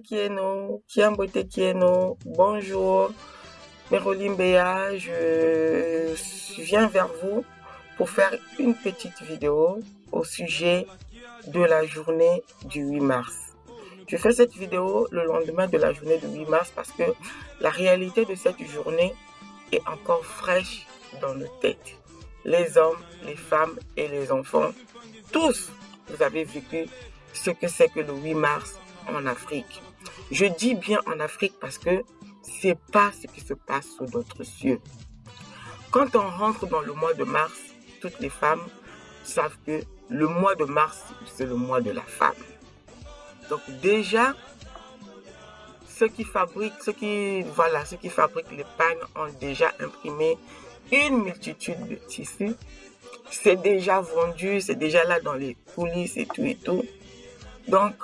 Kiambote Kieno, bonjour, Merolim Béa, je viens vers vous pour faire une petite vidéo au sujet de la journée du 8 mars. Je fais cette vidéo le lendemain de la journée du 8 mars parce que la réalité de cette journée est encore fraîche dans nos têtes. Les hommes, les femmes et les enfants, tous, vous avez vécu ce que c'est que le 8 mars en Afrique. Je dis bien en Afrique parce que c'est pas ce qui se passe sous d'autres cieux. Quand on rentre dans le mois de mars, toutes les femmes savent que le mois de mars, c'est le mois de la femme. Donc déjà, ceux qui fabriquent les pagnes ont déjà imprimé une multitude de tissus. C'est déjà vendu, c'est déjà là dans les coulisses et tout. Donc,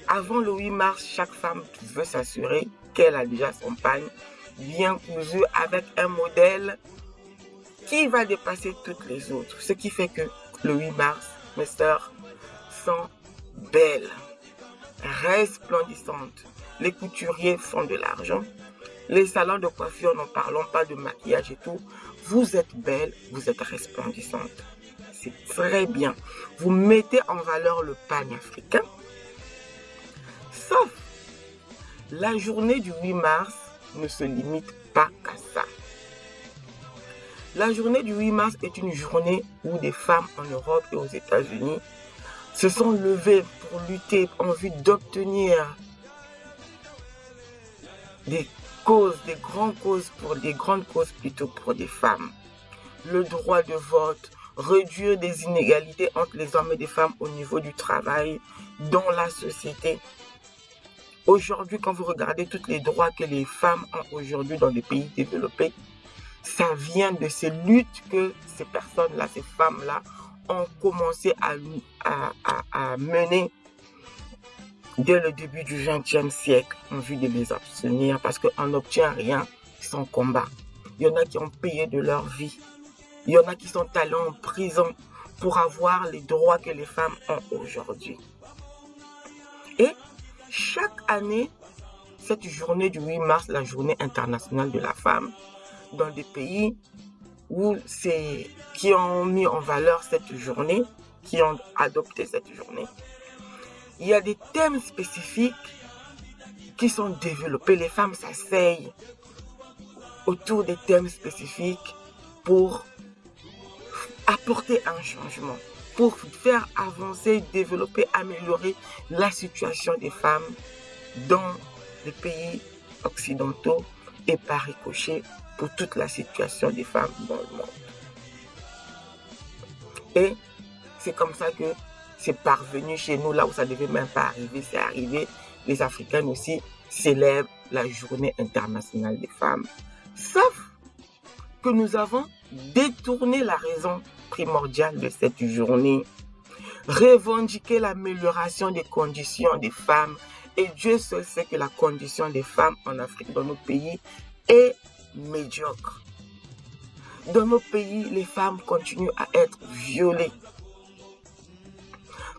avant le 8 mars, chaque femme veut s'assurer qu'elle a déjà son pagne bien cousu avec un modèle qui va dépasser toutes les autres. Ce qui fait que le 8 mars, mes sœurs sont belles, resplendissantes. Les couturiers font de l'argent. Les salons de coiffure, n'en parlons pas de maquillage et tout. Vous êtes belles, vous êtes resplandissantes. C'est très bien. Vous mettez en valeur le pagne africain. Sauf, la journée du 8 mars ne se limite pas qu'à ça. La journée du 8 mars est une journée où des femmes en Europe et aux États-Unis se sont levées pour lutter en vue d'obtenir des grandes causes pour des femmes. Le droit de vote, réduire des inégalités entre les hommes et les femmes au niveau du travail, dans la société. Aujourd'hui, quand vous regardez tous les droits que les femmes ont aujourd'hui dans les pays développés, ça vient de ces luttes que ces personnes-là, ces femmes-là, ont commencé à mener dès le début du XXe siècle en vue de les obtenir, parce qu'on n'obtient rien sans combat. Il y en a qui ont payé de leur vie. Il y en a qui sont allés en prison pour avoir les droits que les femmes ont aujourd'hui. Et chaque année, cette journée du 8 mars, la journée internationale de la femme, dans des pays qui ont mis en valeur cette journée, qui ont adopté cette journée, il y a des thèmes spécifiques qui sont développés. Les femmes s'asseyent autour des thèmes spécifiques pour apporter un changement, pour faire avancer, développer, améliorer la situation des femmes dans les pays occidentaux et par ricochet pour toute la situation des femmes dans le monde. Et c'est comme ça que c'est parvenu chez nous, là où ça ne devait même pas arriver, c'est arrivé. Les Africaines aussi célèbrent la journée internationale des femmes. Sauf que nous avons détourné la raison primordiale de cette journée. Revendiquer l'amélioration des conditions des femmes. Et Dieu seul sait que la condition des femmes en Afrique, dans nos pays, est médiocre. Dans nos pays, les femmes continuent à être violées.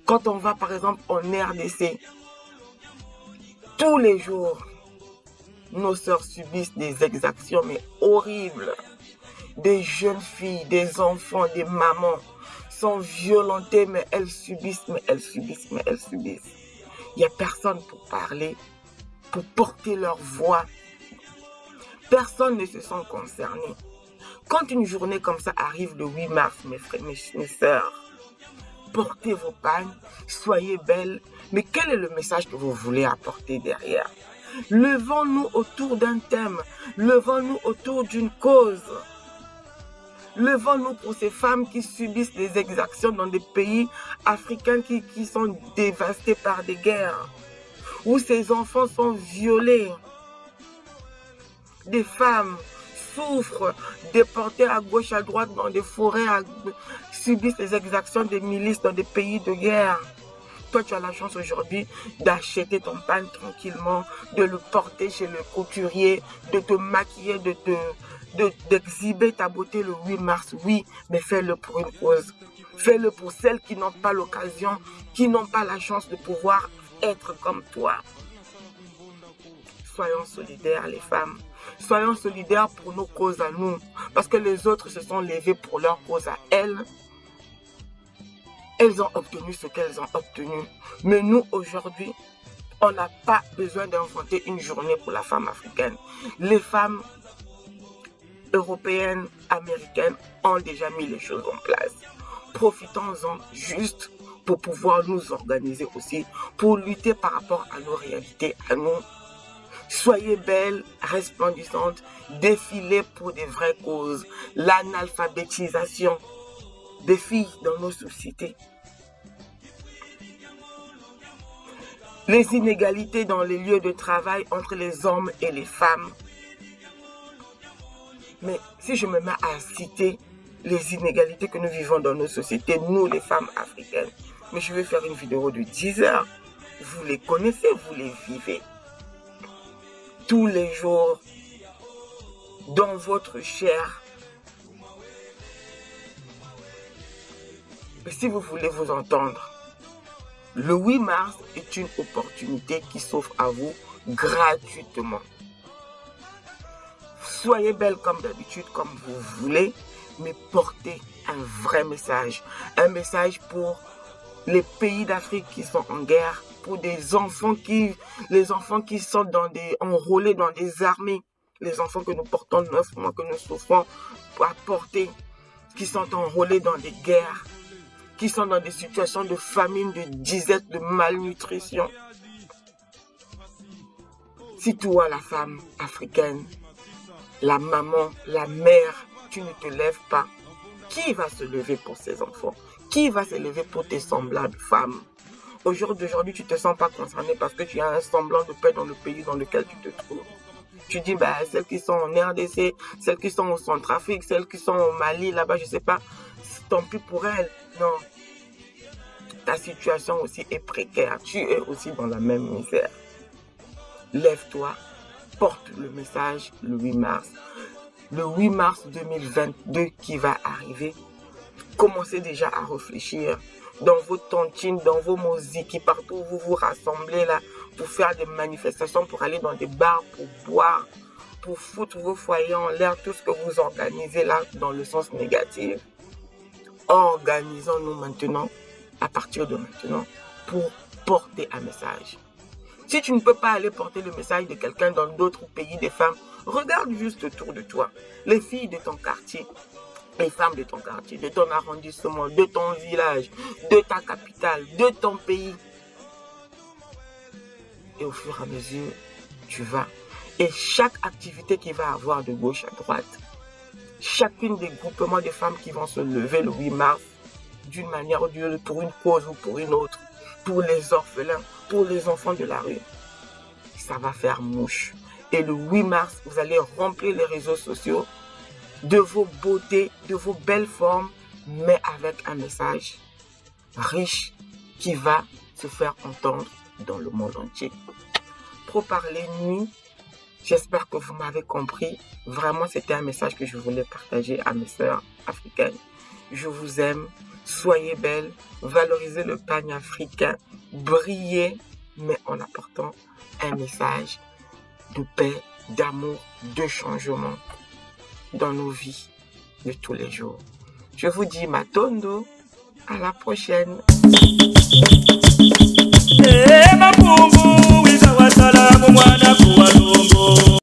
Quand on va par exemple en RDC, tous les jours, nos sœurs subissent des exactions mais horribles. Des jeunes filles, des enfants, des mamans sont violentées, mais elles subissent. Il n'y a personne pour parler, pour porter leur voix. Personne ne se sent concerné. Quand une journée comme ça arrive le 8 mars, mes frères, mes sœurs, portez vos pagnes, soyez belles. Mais quel est le message que vous voulez apporter derrière? Levons-nous autour d'un thème. Levons-nous autour d'une cause. Levons-nous pour ces femmes qui subissent des exactions dans des pays africains qui sont dévastés par des guerres, où ces enfants sont violés. Des femmes souffrent, déportées à gauche, à droite, dans des forêts, subissent les exactions des milices dans des pays de guerre. Toi, tu as la chance aujourd'hui d'acheter ton pagne tranquillement, de le porter chez le couturier, de te maquiller, d'exhiber ta beauté le 8 mars. Oui, mais fais-le pour une cause. Fais-le pour celles qui n'ont pas l'occasion, qui n'ont pas la chance de pouvoir être comme toi. soyons solidaires les femmes. Soyons solidaires pour nos causes à nous. Parce que les autres se sont levés pour leur cause à elles. Elles ont obtenu ce qu'elles ont obtenu. Mais nous, aujourd'hui, on n'a pas besoin d'inventer une journée pour la femme africaine. Les femmes européennes, américaines ont déjà mis les choses en place. Profitons-en juste pour pouvoir nous organiser aussi, pour lutter par rapport à nos réalités, à nous. Soyez belles, resplendissantes, défilez pour des vraies causes. L'analphabétisation des filles dans nos sociétés. Les inégalités dans les lieux de travail entre les hommes et les femmes. Mais si je me mets à citer les inégalités que nous vivons dans nos sociétés, nous les femmes africaines, mais je vais faire une vidéo de 10 heures. Vous les connaissez, vous les vivez. Tous les jours, dans votre chair. Et si vous voulez vous entendre, le 8 mars est une opportunité qui s'offre à vous gratuitement. Soyez belle comme d'habitude, comme vous voulez, mais portez un vrai message. Un message pour les pays d'Afrique qui sont en guerre, pour les enfants qui sont enrôlés dans des armées, les enfants que nous portons 9 mois, que nous souffrons à porter, qui sont enrôlés dans des guerres, qui sont dans des situations de famine, de disette, de malnutrition. Si toi, la femme africaine, la maman, la mère, tu ne te lèves pas, qui va se lever pour ses enfants? Qui va se lever pour tes semblables femmes? Aujourd'hui, tu ne te sens pas concerné parce que tu as un semblant de paix dans le pays dans lequel tu te trouves. Tu dis, bah, celles qui sont en RDC, celles qui sont au Centrafrique, celles qui sont au Mali, là-bas, je ne sais pas, tant pis pour elles. Non. Ta situation aussi est précaire. Tu es aussi dans la même misère. Lève-toi, porte le message le 8 mars. Le 8 mars 2022 qui va arriver, commencez déjà à réfléchir dans vos tontines, dans vos mosiki, partout où vous vous rassemblez là, pour faire des manifestations, pour aller dans des bars, pour boire, pour foutre vos foyers en l'air, tout ce que vous organisez là dans le sens négatif. Organisons-nous maintenant, à partir de maintenant, pour porter un message. Si tu ne peux pas aller porter le message de quelqu'un dans d'autres pays des femmes, regarde juste autour de toi. Les filles de ton quartier, les femmes de ton quartier, de ton arrondissement, de ton village, de ta capitale, de ton pays. Et au fur et à mesure, tu vas. Et chaque activité qui va avoir de gauche à droite, chacune des groupements de femmes qui vont se lever le 8 mars, d'une manière ou d'une autre, pour une cause ou pour une autre, pour les orphelins, pour les enfants de la rue, ça va faire mouche. Et le 8 mars, vous allez remplir les réseaux sociaux de vos beautés, de vos belles formes, mais avec un message riche qui va se faire entendre dans le monde entier. Trop parler nuit, j'espère que vous m'avez compris. Vraiment, c'était un message que je voulais partager à mes sœurs africaines. Je vous aime, soyez belles, valorisez le pan-africain, brillez, mais en apportant un message de paix, d'amour, de changement dans nos vies de tous les jours. Je vous dis Matondo, à la prochaine.